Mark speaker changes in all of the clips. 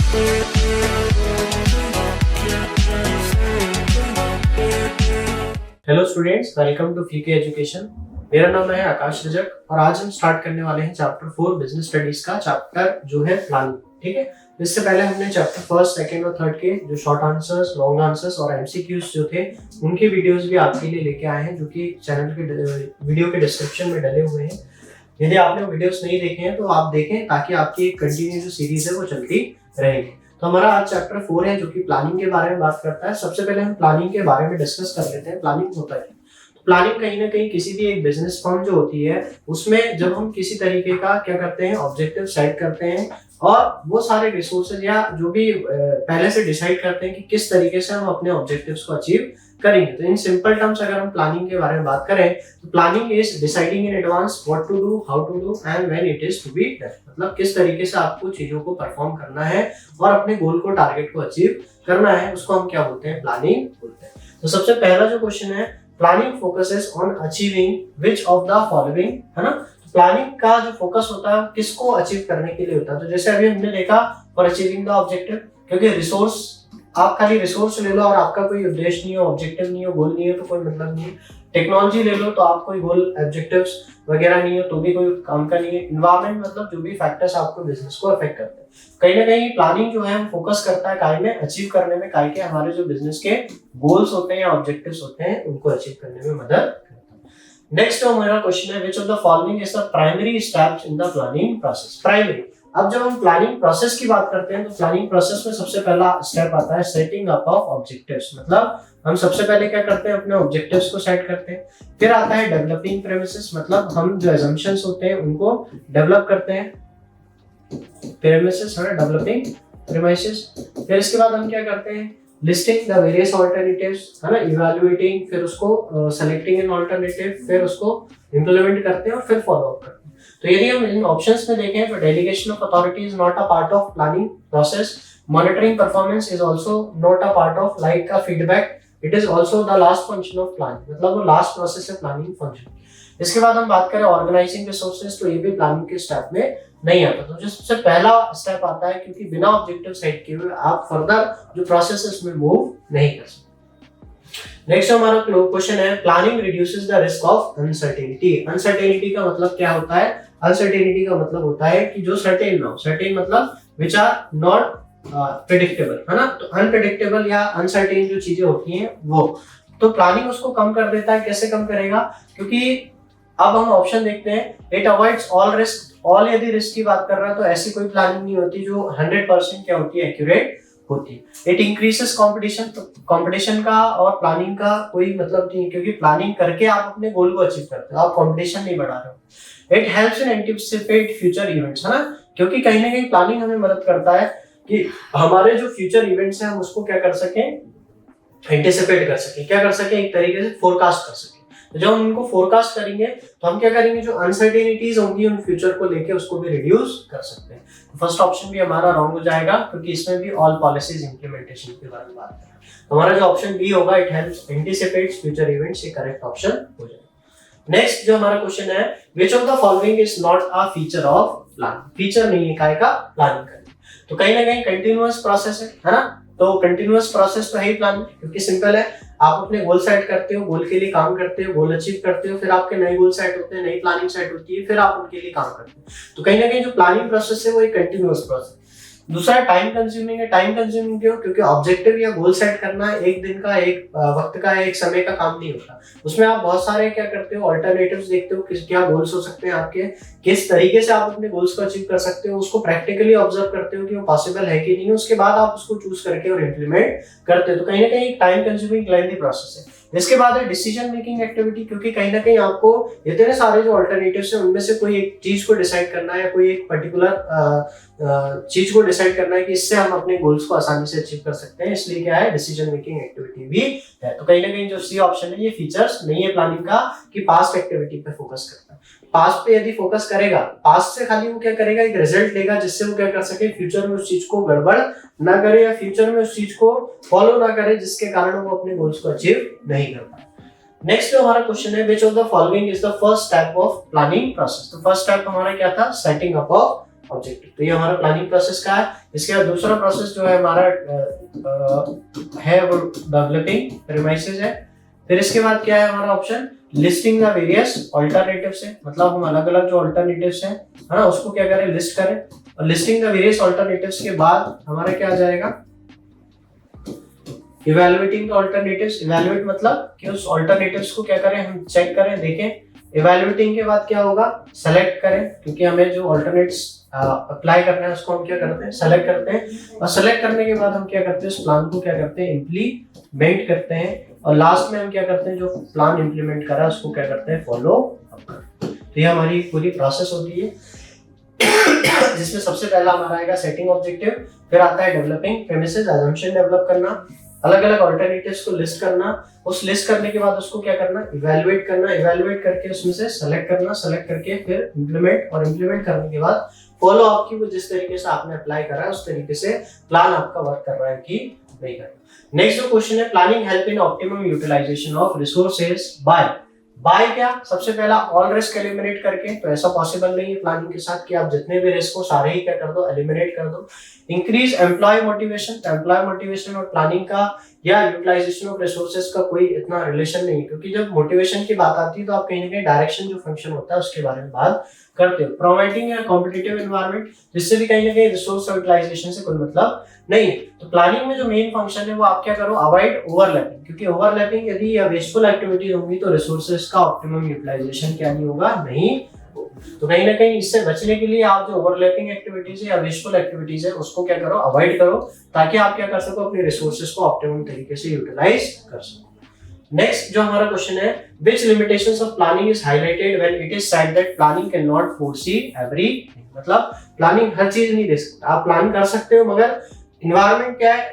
Speaker 1: Hello students, welcome to फीके education. मेरा नाम है आकाश रजक और आज हम स्टार्ट करने वाले हैं चैप्टर 4 बिजनेस स्टडीज का चैप्टर जो है प्लानिंग। ठीक है, इससे पहले हमने चैप्टर फर्स्ट, सेकंड और थर्ड के जो शॉर्ट आंसर्स, लॉन्ग आंसर्स और एमसीक्यूज जो थे उनके वीडियोस भी आपके लिए लेके आए हैं, जो कि चैनल के वीडियो के डिस्क्रिप्शन में डले हुए हैं। यदि आपने वीडियोस नहीं देखे हैं तो आप देखें, ताकि आपकी कंटिन्यू जो सीरीज है वो चलती रहेगी। तो हमारा आज चैप्टर 4 है जो कि प्लानिंग के बारे में बात करता है। सबसे पहले हम प्लानिंग के बारे में डिस्कस कर लेते हैं। प्लानिंग होता है, प्लानिंग कहीं ना कहीं किसी भी एक बिजनेस फर्म जो होती है उसमें जब हम किसी तरीके का क्या करते हैं, ऑब्जेक्टिव सेट करते हैं और वो सारे रिसोर्सेज या जो भी पहले से डिसाइड करते हैं कि किस तरीके से हम अपने ऑब्जेक्टिव्स को अचीव करेंगे। तो इन सिंपल टर्म्स अगर हम प्लानिंग के बारे में बात करें तो planning is deciding in advance what to do, how to do and when it is to be done. मतलब किस तरीके से आपको चीजों को परफॉर्म करना है और अपने गोल को, टारगेट को अचीव करना है, उसको हम क्या बोलते हैं, प्लानिंग बोलते हैं। तो सबसे पहला जो क्वेश्चन है, planning focuses on achieving which of the following, है ना। प्लानिंग का जो फोकस होता है किसको अचीव करने के लिए होता है। तो जैसे अभी हमने देखा, फॉर अचीविंग द ऑब्जेक्टिव, क्योंकि रिसोर्स, आप खाली रिसोर्स ले लो और आपका कोई उद्देश्य नहीं हो, ऑब्जेक्टिव नहीं हो, गोल नहीं हो तो कोई मतलब नहीं है। टेक्नोलॉजी ले लो तो आप कोई गोल, ऑब्जेक्टिव्स वगैरह नहीं हो तो भी कोई काम का नहीं है। एनवायरनमेंट, मतलब जो भी फैक्टर्स आपको बिजनेस को अफेक्ट करते हैं, कहीं ना कहीं प्लानिंग जो है फोकस करता है काय में, अचीव करने में, काय के हमारे जो बिजनेस के गोल्स होते हैं या ऑब्जेक्टिव्स होते हैं उनको अचीव करने में मदद करता है। नेक्स्ट हमारा क्वेश्चन है, which of the following is the primary steps in the planning process. Primary, अब जब हम प्लानिंग प्रोसेस की बात करते हैं तो प्लानिंग प्रोसेस में सबसे पहला स्टेप आता है सेटिंग अप ऑफ ऑब्जेक्टिव्स। मतलब हम सबसे पहले क्या करते हैं, अपने ऑब्जेक्टिव्स को सेट करते हैं। फिर आता है डेवलपिंग प्रेमिसेस, मतलब हम जो असम्पशंस होते हैं उनको डेवलप करते हैं। प्रेमिसेस है डेवलपिंग प्रेमिसेस। फिर इसके बाद हम क्या करते हैं, लिस्टिंग द वेरियस अल्टरनेटिव्स, है ना, इवैल्यूएटिंग, फिर उसको सेलेक्टिंग एन अल्टरनेटिव, फिर उसको इंप्लीमेंट करते हैं और फिर फॉलो अप करते हैं। तो यदि हम इन ऑप्शंस में देखें तो delegation of authority is not a part of planning process, monitoring performance is also not a part of like का feedback, it is also the last function of planning, मतलब वो लास्ट प्रोसेस है planning function. इसके बाद हम बात करें organising resources, तो ये भी प्लानिंग के स्टेप में नहीं आता। तो जो सबसे पहला स्टेप आता है, क्योंकि बिना ऑब्जेक्टिव सेट किए हुए आप फर्दर जो प्रोसेस है उसमें मूव नहीं कर सकते। नेक्स्ट हमारा क्वेश्चन है, planning reduces the risk of uncertainty. Uncertainty का मतलब क्या होता है, अनसर्टेनिटी का मतलब होता है कि जो सर्टेन ना हो। सर्टेन मतलब विच आर नॉट प्रेडिक्टेबल, है ना। तो अनप्रेडिक्टेबल या अनसर्टेन जो चीजें होती हैं वो, तो प्लानिंग उसको कम कर देता है। कैसे कम करेगा, क्योंकि अब हम ऑप्शन देखते हैं, it avoids all risk. All यदि रिस्क की बात कर रहा है तो ऐसी कोई प्लानिंग नहीं होती जो 100% क्या होती है, एक्यूरेट होती है। इट इंक्रीजेस कंपटीशन, तो कंपटीशन का और प्लानिंग का कोई मतलब नहीं, क्योंकि प्लानिंग करके आप अपने गोल को अचीव करते हो, आप कंपटीशन नहीं बढ़ा रहे हो। It helps in anticipate future events, है ना, क्योंकि कहीं ना कहीं प्लानिंग हमें मदद करता है कि हमारे जो फ्यूचर इवेंट्स हैं हम उसको क्या कर सकें, एंटिसिपेट कर सकें, क्या कर सकें, एक तरीके से फोरकास्ट कर सकें। तो जब हम उनको फोरकास्ट करेंगे तो हम क्या करेंगे, जो अनसर्टेनिटीज होंगी उन फ्यूचर को लेके उसको भी रिड्यूस कर सकते हैं। तो फर्स्ट ऑप्शन भी हमारा रॉन्ग हो जाएगा, क्योंकि इसमें भी ऑल पॉलिसीज इंप्लीमेंटेशन के बारे में बात कर रहे हैं। हमारा जो ऑप्शन बी होगा, इट हेल्प्स एंटिसिपेट्स फ्यूचर इवेंट्स, ये करेक्ट ऑप्शन हो जाएगा। नेक्स्ट जो हमारा क्वेश्चन है, which of the following is not a feature of planning. Feature नहीं है काय का, प्लानिंग का। तो कहीं ना कहीं कंटिन्यूअस प्रोसेस है ना। तो कंटिन्यूअस प्रोसेस तो है ही प्लानिंग, क्योंकि सिंपल है, आप अपने गोल सेट करते हो, गोल के लिए काम करते हो, गोल अचीव करते हो, फिर आपके नए गोल सेट होते हैं, नई प्लानिंग सेट होती है, फिर आप उनके लिए काम करते हो। तो कहीं ना कहीं जो प्लानिंग प्रोसेस है वो एक कंटिन्यूअस प्रोसेस। दूसरा टाइम कंज्यूमिंग है। टाइम कंज्यूमिंग क्यों, क्योंकि ऑब्जेक्टिव या गोल सेट करना एक दिन का, एक वक्त का, एक समय का काम नहीं होता। उसमें आप बहुत सारे क्या करते हो, अल्टरनेटिव्स देखते हो, किस क्या गोल्स हो सकते हैं आपके, किस तरीके से आप अपने गोल्स को अचीव कर सकते हो, उसको प्रैक्टिकली ऑब्जर्व करते हो कि वो पॉसिबल है कि नहीं है, उसके बाद आप उसको चूज करके और इम्प्लीमेंट करते हो। तो कहीं ना कहीं टाइम कंज्यूमिंग लेंथी प्रोसेस है। इसके बाद है डिसीजन मेकिंग एक्टिविटी, क्योंकि कहीं ना कहीं आपको इतने सारे जो अल्टरनेटिव्स हैं उनमें से कोई एक चीज को डिसाइड करना है, या कोई एक पर्टिकुलर चीज को डिसाइड करना है कि इससे हम अपने गोल्स को आसानी से अचीव कर सकते हैं, इसलिए क्या है, डिसीजन मेकिंग एक्टिविटी भी है। तो कहीं ना कहीं जो सी ऑप्शन है ये फीचर्स नहीं है प्लानिंग का, कि पास्ट एक्टिविटी पे फोकस करता है। पास्ट पे यदि फोकस करेगा, पास्ट से खाली वो क्या करेगा, एक रिजल्ट लेगा जिससे वो क्या कर सके, फ्यूचर में उस चीज को गड़बड़ ना करे या फ्यूचर में उस चीज को फॉलो ना करे, जिसके कारण वो अपने गोल्स को अचीव नहीं कर पाए। नेक्स्ट जो हमारा क्वेश्चन है, which of the following is the first step of planning process. तो फर्स्ट स्टेप हमारा क्या था, सेटिंग अप ऑफ ऑब्जेक्टिव। तो ये हमारा प्लानिंग प्रोसेस का है। इसके बाद दूसरा प्रोसेस जो है हमारा है वो डेवलपिंग प्रीमाइसेस है। फिर इसके बाद क्या है हमारा option, listing the various alternatives है, मतलब हम अलग अलग जो ऑल्टरनेटिव्स हैं है ना उसको क्या करें, लिस्ट करें। और लिस्टिंग द वेरियस ऑल्टरनेटिव्स के बाद हमारा क्या आ जाएगा, इवैल्यूएटिंग द ऑल्टरनेटिव्स। इवैल्यूएट मतलब कि उस ऑल्टरनेटिव्स को क्या करें, हम चेक करें, देखें। इवैल्यूएटिंग के बाद क्या होगा, सेलेक्ट करें, क्योंकि हमें जो ऑल्टरनेट्स अप्लाई करना है उसको हम क्या करते हैं, सेलेक्ट करते हैं। और सेलेक्ट करने के बाद हम क्या करते हैं, उस प्लान को क्या करते हैं, इम्प्लीमेंट करते हैं। और लास्ट में हम क्या करते हैं, जो प्लान इम्प्लीमेंट करा उसको क्या करते हैं, फॉलो अप करते हैं। तो ये हमारी पूरी प्रोसेस होती है जिसमें सबसे पहला हमारा आएगा सेटिंग ऑब्जेक्टिव, फिर आता है डेवलपिंग प्रीमिसेस, अजम्पशन डेवलप करना, अलग अलग ऑल्टरनेटिव्स को लिस्ट करना, उस लिस्ट करने के बाद उसको क्या करना, इवैल्यूएट करना, इवैल्यूएट करके उसमें से सेलेक्ट करना, सेलेक्ट करके फिर इम्प्लीमेंट, और इम्प्लीमेंट करने के बाद फॉलो अप की, वो जिस तरीके से आपने अप्लाई करा है उस तरीके से प्लान आपका वर्क कर रहा है कि नहीं कर रहा। नेक्स्ट जो क्वेश्चन है, planning help in optimum utilisation of resources by क्या, सबसे पहला ऑल रिस्क एलिमिनेट करके। तो ऐसा पॉसिबल नहीं है प्लानिंग के साथ कि आप जितने भी रिस्क हो सारे ही क्या कर दो, एलिमिनेट कर दो। इंक्रीज एम्प्लॉय मोटिवेशन, तो एम्प्लॉय मोटिवेशन और प्लानिंग का या यूटिलाइजेशन ऑफ रिसोर्सेज का कोई इतना रिलेशन नहीं है, क्योंकि जब मोटिवेशन की बात आती है तो आप कहीं ना कहीं डायरेक्शन जो फंक्शन होता है उसके बारे में बात करते हो। प्रोवाइडिंग या कॉम्पिटिटिव एनवायरनमेंट, जिससे भी कहीं ना कहीं रिसोर्स यूटिलाइजेशन से कोई मतलब नहीं है। तो प्लानिंग में जो मेन फंक्शन है वो आप क्या करो, अवॉइड ओवरलैपिंग, क्योंकि ओवरलैपिंग यदि या वेस्टफुल एक्टिविटीज होंगी तो रिसोर्सेज का ऑप्टिमम यूटिलाइजेशन क्या नहीं होगा, नहीं। तो कहीं ना कहीं इससे बचने के लिए आप जो ओवरलैपिंग एक्टिविटीज है या वेस्टफुल एक्टिविटीज है उसको क्या करो, अवॉइड करो, ताकि आप क्या कर सको, अपने रिसोर्सेज को ऑप्टिमम तरीके से यूटिलाइज कर सको। नेक्स्ट जो हमारा क्वेश्चन है, which limitations of planning is highlighted when it is said that planning cannot foresee everything, मतलब प्लानिंग हर चीज नहीं दे सकता। आप प्लान कर सकते हो मगर इन्वायरमेंट क्या है,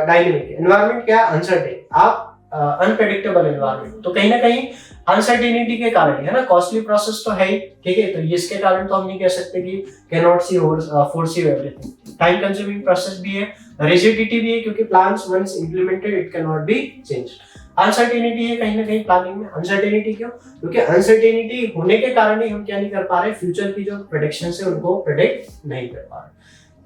Speaker 1: डायनेमिक है, इन्वायरमेंट क्या है, अनसर्टेन, आप अनप्रेडिक्टेबल इन्वायरमेंट। तो कहीं ना कहीं अनसर्टेनिटी के कारण है ना, कॉस्टली प्रोसेस तो है ही, ठीक है, तो इसके कारण तो हम नहीं कह सकते कि can not see foresee everything. Time consuming process भी है, रिजिडिटी भी है, क्योंकि plans once implemented it can not be changed. Uncertainty है कहीं ना कहीं प्लानिंग में। अनसर्टेनिटी क्यों, क्योंकि अनसर्टेनिटी होने के कारण ही हम क्या नहीं कर पा रहे, फ्यूचर की जो प्रेडिक्शंस है उनको प्रेडिक्ट नहीं कर पा रहे।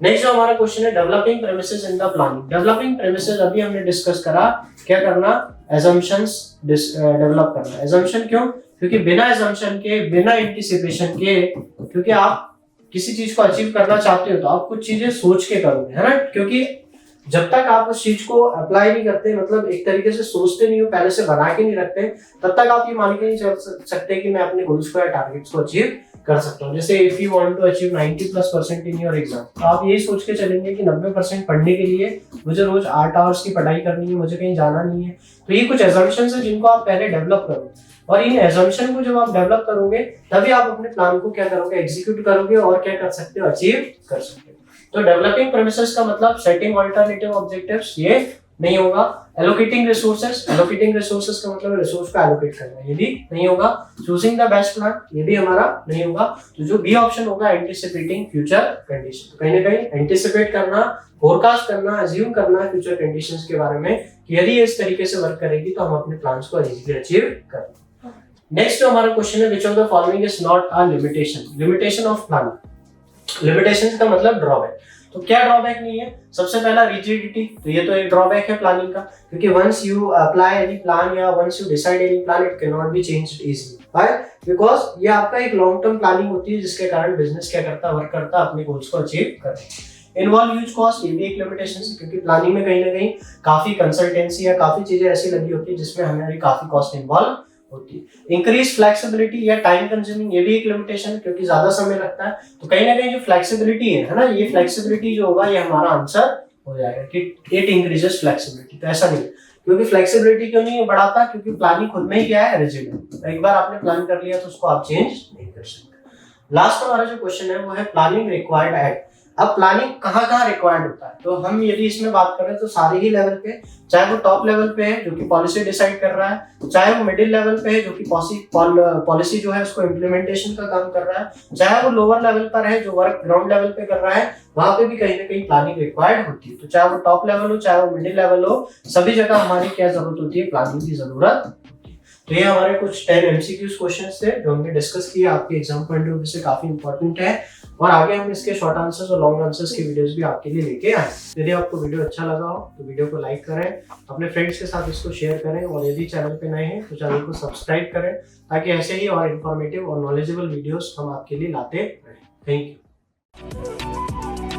Speaker 1: नेक्स्ट जो हमारा क्वेश्चन है, developing premises in the planning. Developing premises अभी हमने डिस्कस करा, क्या करना, assumptions डेवलप करना। assumption क्यों, क्योंकि बिना assumption के, बिना एंटिसिपेशन के, क्योंकि आप किसी चीज को अचीव करना चाहते हो तो आप कुछ चीजें सोच के करोगे, है ना, क्योंकि जब तक आप उस चीज को अप्लाई नहीं करते, मतलब एक तरीके से सोचते नहीं हो, पहले से बना के नहीं रखते, तब तक आप ये मान के नहीं चल सकते कि मैं अपने गोल्स को या टारगेट्स को अचीव कर सकता हूँ। जैसे if you want to achieve 90+% in your exam, तो आप यही सोच के चलेंगे कि 90% पढ़ने के लिए मुझे रोज 8 आवर्स की पढ़ाई करनी है, मुझे कहीं जाना नहीं है। तो ये कुछ एजम्पशंस है जिनको आप पहले डेवलप करो, और इन एजम्पशन को जब आप डेवलप करोगे तभी आप अपने प्लान को क्या करोगे, एग्जीक्यूट करोगे और क्या कर सकते हो, अचीव कर सकते हो। तो डेवलपिंग प्रेमिसेस का मतलब सेटिंग अल्टरनेटिव ऑब्जेक्टिव्स, ये नहीं होगा। एलोकेटिंग रिसोर्सेज, एलोकेटिंग रिसोर्सेज का मतलब रिसोर्स को एलोकेट करना, ये भी नहीं होगा। चूजिंग द बेस्ट प्लान, ये भी हमारा नहीं होगा। तो जो बी ऑप्शन होगा, एंटिसिपेटिंग फ्यूचर कंडीशन, कहीं ना कहीं एंटिसिपेट करना, फोरकास्ट करना, अज्यूम करना फ्यूचर कंडीशंस के बारे में कि यदि इस तरीके से वर्क करेगी तो हम अपने प्लान्स को इजीली अचीव करेंगे। नेक्स्ट जो हमारा क्वेश्चन है, which of the following is not a limitation. Limitation of planning, limitation का मतलब ड्रॉबैक। तो क्या ड्रॉबैक नहीं है, सबसे पहला रिजिडिटी, तो ये तो एक ड्रॉबैक है प्लानिंग का, क्योंकि once you apply any plan या once you decide any plan it can not be changed easily. Why, because ये आपका एक लॉन्ग टर्म प्लानिंग होती है जिसके कारण बिजनेस क्या करता है, वर्क करता है अपने गोल्स को अचीव करने। इन्वॉल्व ह्यूज कॉस्ट, ये भी एक लिमिटेशन है, क्योंकि प्लानिंग में कहीं ना कहीं काफी कंसल्टेंसी या काफी चीजें ऐसी लगी होती है जिसमें हमारी काफी कॉस्ट इन्वॉल्व होती है। इंक्रीज फ्लेक्सिबिलिटी या टाइम कंज्यूमिंग, ये भी एक लिमिटेशन है, क्योंकि ज्यादा समय लगता है। तो कहीं ना कहीं जो फ्लेक्सिबिलिटी है ना, ये फ्लेक्सिबिलिटी जो होगा ये हमारा आंसर हो जाएगा कि इट इंक्रीजेस फ्लेक्सिबिलिटी। तो ऐसा नहीं, क्योंकि फ्लेक्सिबिलिटी क्यों नहीं बढ़ाता, क्योंकि प्लानिंग खुद में ही क्या है, रिजिड है। एक बार आपने प्लान कर लिया तो उसको आप चेंज नहीं कर सकते। लास्ट हमारा जो क्वेश्चन है वो है प्लानिंग रिक्वायर्ड एट। अब प्लानिंग कहाँ रिक्वायर्ड होता है, तो हम यदि इसमें बात करें तो सारे ही लेवल पे, चाहे वो टॉप लेवल पे है जो कि पॉलिसी डिसाइड कर रहा है, चाहे वो मिडिल लेवल पे है जो कि पॉलिसी जो है उसको इम्प्लीमेंटेशन का काम कर रहा है, चाहे वो लोअर लेवल पर है जो वर्क ग्राउंड लेवल पे कर रहा है, वहां पे भी कहीं ना कहीं प्लानिंग रिक्वायर्ड होती है। तो चाहे वो टॉप लेवल हो, चाहे वो मिडिल लेवल हो, सभी जगह हमारी क्या जरूरत होती है, प्लानिंग की जरूरत होती है। तो ये हमारे कुछ 10 MCQs क्वेश्चंस थे जो हमने डिस्कस किए, आपके एग्जाम पॉइंट ऑफ व्यू से काफी इंपॉर्टेंट है। और आगे हम इसके शॉर्ट आंसर्स और लॉन्ग आंसर्स की वीडियोस भी आपके लिए लेके आए। यदि आपको वीडियो अच्छा लगा हो तो वीडियो को लाइक करें, अपने फ्रेंड्स के साथ इसको शेयर करें और यदि चैनल पे नए हैं तो चैनल को सब्सक्राइब करें ताकि ऐसे ही और इन्फॉर्मेटिव और नॉलेजेबल वीडियोस हम आपके लिए लाते रहें। Thank you.